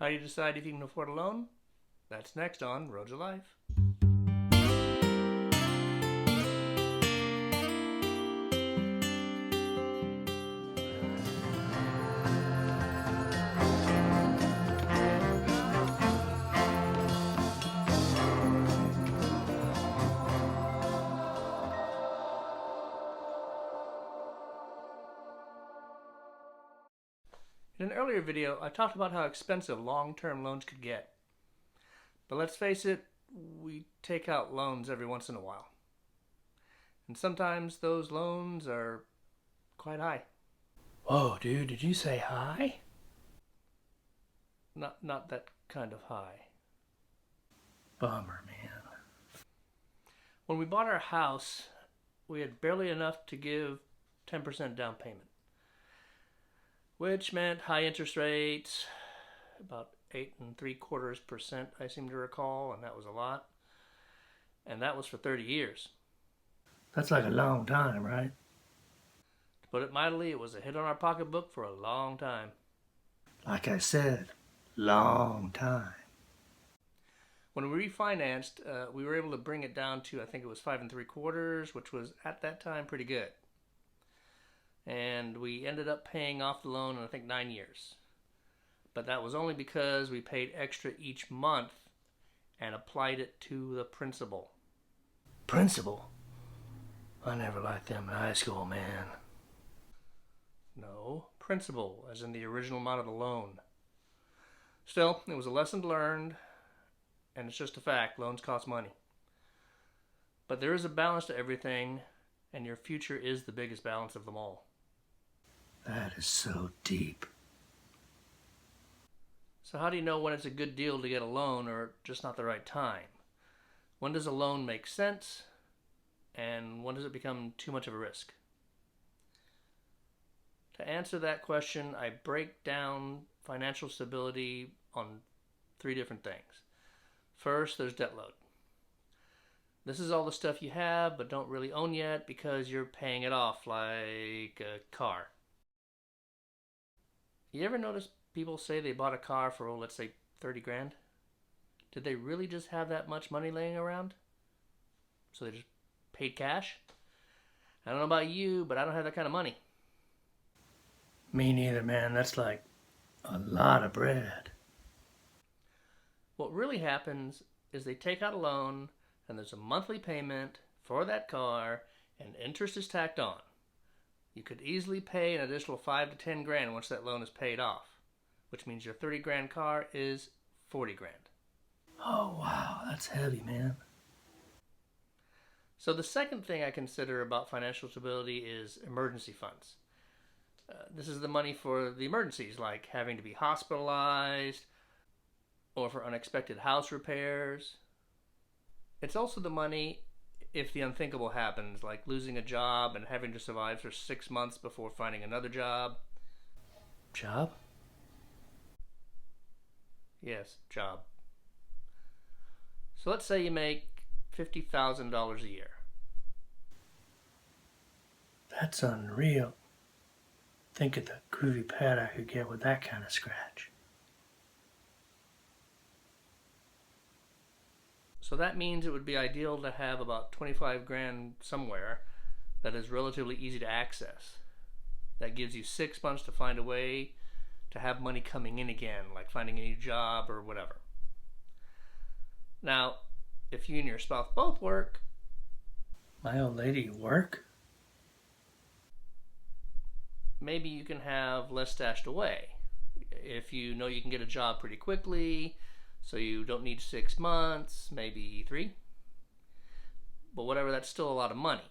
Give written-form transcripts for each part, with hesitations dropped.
How do you decide if you can afford a loan? That's next on Road to Life. In an earlier video, I talked about how expensive long-term loans could get. But let's face it, we take out loans every once in a while. And sometimes those loans are quite high. Whoa, dude, did you say high? Not that kind of high. Bummer, man. When we bought our house, we had barely enough to give 10% down payment, which meant high interest rates, about 8.75%, I seem to recall, and that was a lot. And that was for 30 years. That's like a long time, right? To put it mildly, it was a hit on our pocketbook for a long time. Like I said, long time. When we refinanced, we were able to bring it down to, I think it was 5.75%, which was at that time pretty good. And we ended up paying off the loan in, I think, 9 years. But that was only because we paid extra each month and applied it to the principal. Principal? I never liked them in high school, man. No, principal, as in the original amount of the loan. Still, it was a lesson learned, and it's just a fact, loans cost money. But there is a balance to everything, and your future is the biggest balance of them all. That is so deep. So how do you know when it's a good deal to get a loan or just not the right time? When does a loan make sense? And when does it become too much of a risk? To answer that question, I break down financial stability on 3 different things. First, there's debt load. This is all the stuff you have but don't really own yet because you're paying it off like a car. You ever notice people say they bought a car for, let's say, 30 grand? Did they really just have that much money laying around? So they just paid cash? I don't know about you, but I don't have that kind of money. Me neither, man. That's like a lot of bread. What really happens is they take out a loan and there's a monthly payment for that car and interest is tacked on. You could easily pay an additional 5 to 10 grand once that loan is paid off, which means your 30 grand car is 40 grand. Oh, wow, that's heavy, man. So the second thing I consider about financial stability is emergency funds. This is the money for the emergencies, like having to be hospitalized or for unexpected house repairs. It's also the money if the unthinkable happens, like losing a job and having to survive for 6 months before finding another job. Job? Yes, job. So let's say you make $50,000 a year. That's unreal. Think of the groovy pad I could get with that kind of scratch. So that means it would be ideal to have about 25 grand somewhere that is relatively easy to access. That gives you 6 months to find a way to have money coming in again, like finding a new job or whatever. Now, if you and your spouse both work... My old lady work? Maybe you can have less stashed away. If you know you can get a job pretty quickly, so you don't need 6 months, maybe 3. But whatever, that's still a lot of money.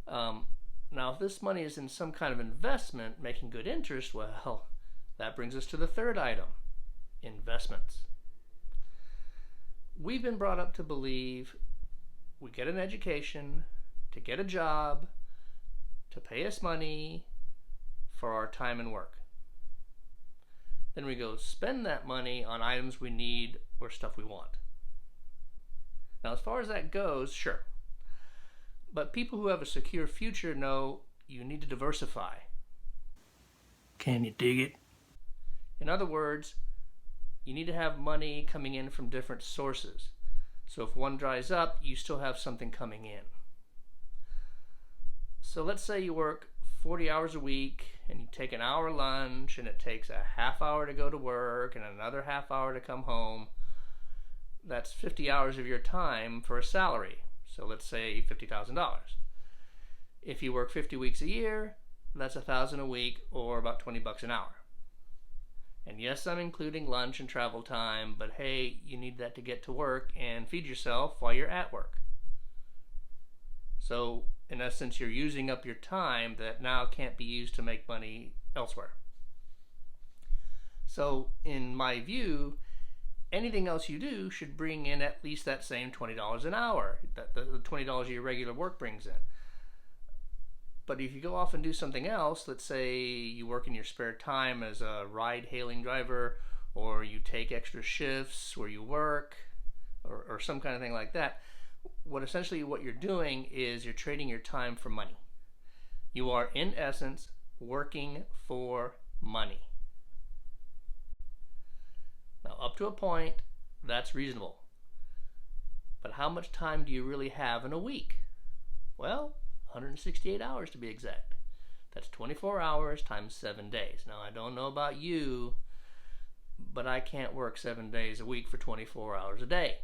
Now, if this money is in some kind of investment making good interest, well, that brings us to the third item, investments. We've been brought up to believe we get an education, to get a job, to pay us money for our time and work. Then we go spend that money on items we need or stuff we want. Now, as far as that goes, sure. But people who have a secure future know you need to diversify. Can you dig it? In other words, you need to have money coming in from different sources. So if one dries up, you still have something coming in. So let's say you work 40 hours a week and you take an hour lunch and it takes a half hour to go to work and another half hour to come home. That's 50 hours of your time for a salary. So let's say $50,000. If you work 50 weeks a year, that's $1,000 a week, or about $20 an hour. And yes, I'm including lunch and travel time, but hey, you need that to get to work and feed yourself while you're at work. So in essence, you're using up your time that now can't be used to make money elsewhere. So in my view, anything else you do should bring in at least that same $20 an hour, that the $20 your regular work brings in. But if you go off and do something else, let's say you work in your spare time as a ride-hailing driver, or you take extra shifts where you work, or some kind of thing like that, what you're doing is you're trading your time for money. You are, in essence, working for money. Now, up to a point, that's reasonable. But how much time do you really have in a week? Well, 168 hours to be exact. That's 24 hours times 7 days. Now, I don't know about you, but I can't work 7 days a week for 24 hours a day.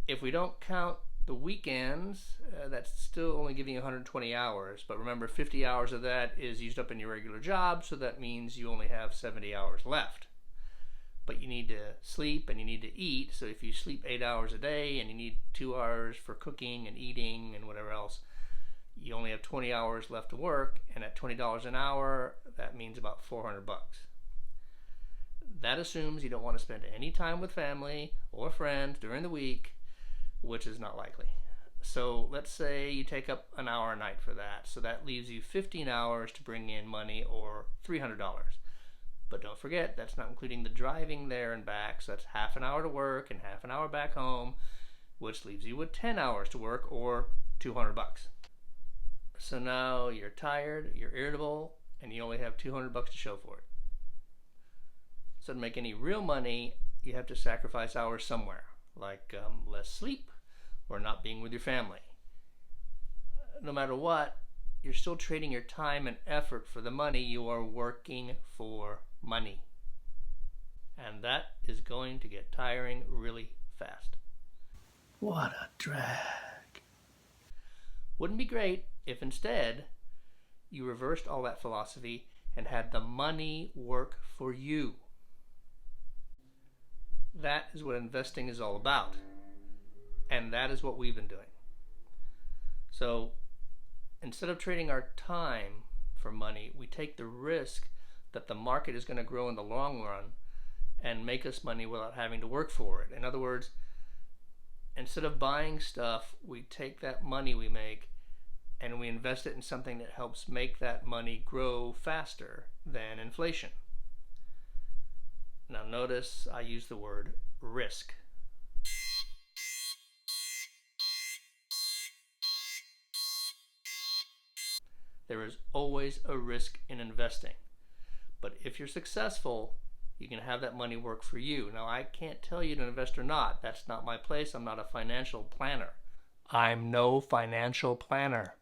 If we don't count the weekends, that's still only giving you 120 hours. But remember, 50 hours of that is used up in your regular job, so that means you only have 70 hours left. But you need to sleep and you need to eat. So if you sleep 8 hours a day and you need 2 hours for cooking and eating and whatever else, you only have 20 hours left to work. And at $20 an hour, that means about $400. That assumes you don't want to spend any time with family or friends during the week, which is not likely. So let's say you take up an hour a night for that. So that leaves you 15 hours to bring in money, or $300. But don't forget, that's not including the driving there and back. So that's half an hour to work and half an hour back home, which leaves you with 10 hours to work, or $200. So now you're tired, you're irritable, and you only have $200 to show for it. So to make any real money, you have to sacrifice hours somewhere, like less sleep or not being with your family. No matter what, you're still trading your time and effort for the money. You are working for money. And that is going to get tiring really fast. What a drag. Wouldn't it be great if instead you reversed all that philosophy and had the money work for you? That is what investing is all about. And that is what we've been doing. So instead of trading our time for money, we take the risk that the market is going to grow in the long run and make us money without having to work for it. In other words, instead of buying stuff, we take that money we make and we invest it in something that helps make that money grow faster than inflation. Now notice I use the word risk. There is always a risk in investing. But if you're successful, you can have that money work for you. Now, I can't tell you to invest or not. That's not my place. I'm not a financial planner. I'm no financial planner.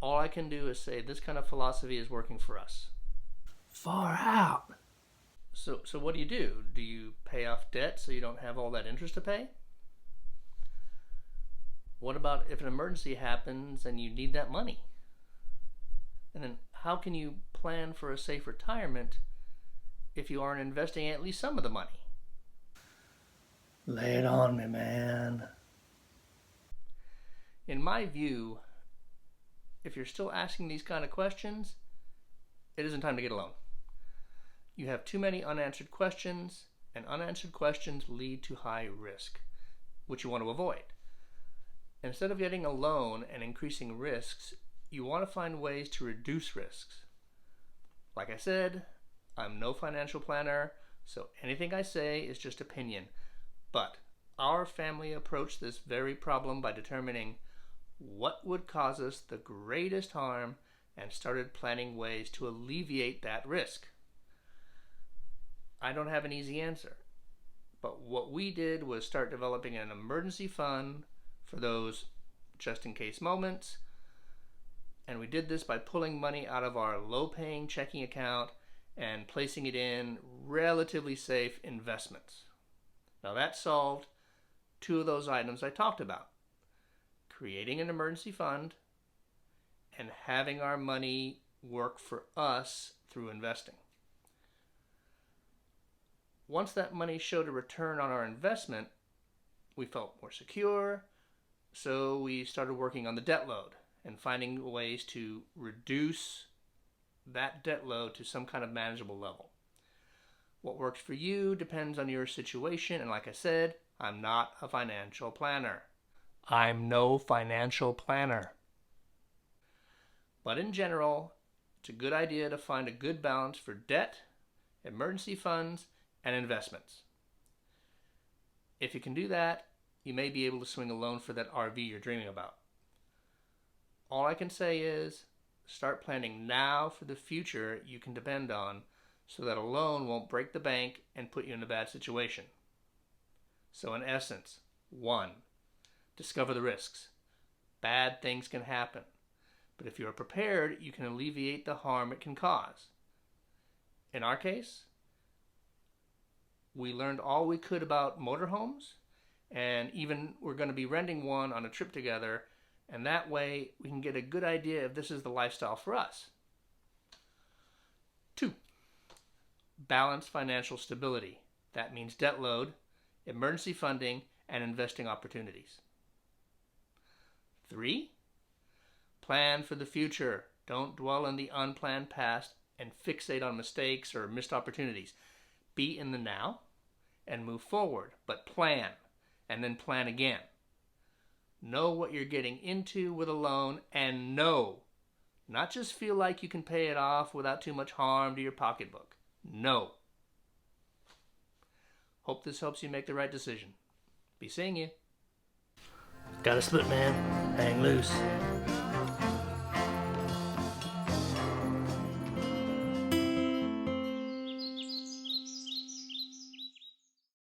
All I can do is say this kind of philosophy is working for us. Far out. So what do? Do you pay off debt so you don't have all that interest to pay? What about if an emergency happens and you need that money? And then how can you plan for a safe retirement if you aren't investing at least some of the money? Lay it on me, man. In my view, if you're still asking these kind of questions, it isn't time to get a loan. You have too many unanswered questions, and unanswered questions lead to high risk, which you want to avoid. Instead of getting a loan and increasing risks, you want to find ways to reduce risks. Like I said, I'm no financial planner, so anything I say is just opinion. But our family approached this very problem by determining what would cause us the greatest harm and started planning ways to alleviate that risk. I don't have an easy answer. But what we did was start developing an emergency fund for those just-in-case moments. And we did this by pulling money out of our low-paying checking account and placing it in relatively safe investments. Now that solved two of those items I talked about. Creating an emergency fund and having our money work for us through investing. Once that money showed a return on our investment, we felt more secure, so we started working on the debt load and finding ways to reduce that debt load to some kind of manageable level. What works for you depends on your situation, and like I said, I'm not a financial planner. I'm no financial planner. But in general, it's a good idea to find a good balance for debt, emergency funds, and investments. If you can do that, you may be able to swing a loan for that RV you're dreaming about. All I can say is, start planning now for the future you can depend on so that a loan won't break the bank and put you in a bad situation. So in essence, 1, discover the risks. Bad things can happen, but if you are prepared, you can alleviate the harm it can cause. In our case, we learned all we could about motorhomes, and even we're going to be renting one on a trip together, and that way we can get a good idea if this is the lifestyle for us. 2, balance financial stability. That means debt load, emergency funding, and investing opportunities. 3, plan for the future. Don't dwell in the unplanned past and fixate on mistakes or missed opportunities. Be in the now and move forward, but plan, and then plan again. Know what you're getting into with a loan, and know, not just feel like you can pay it off without too much harm to your pocketbook. Know. Hope this helps you make the right decision. Be seeing you. Gotta split, man. Hang loose.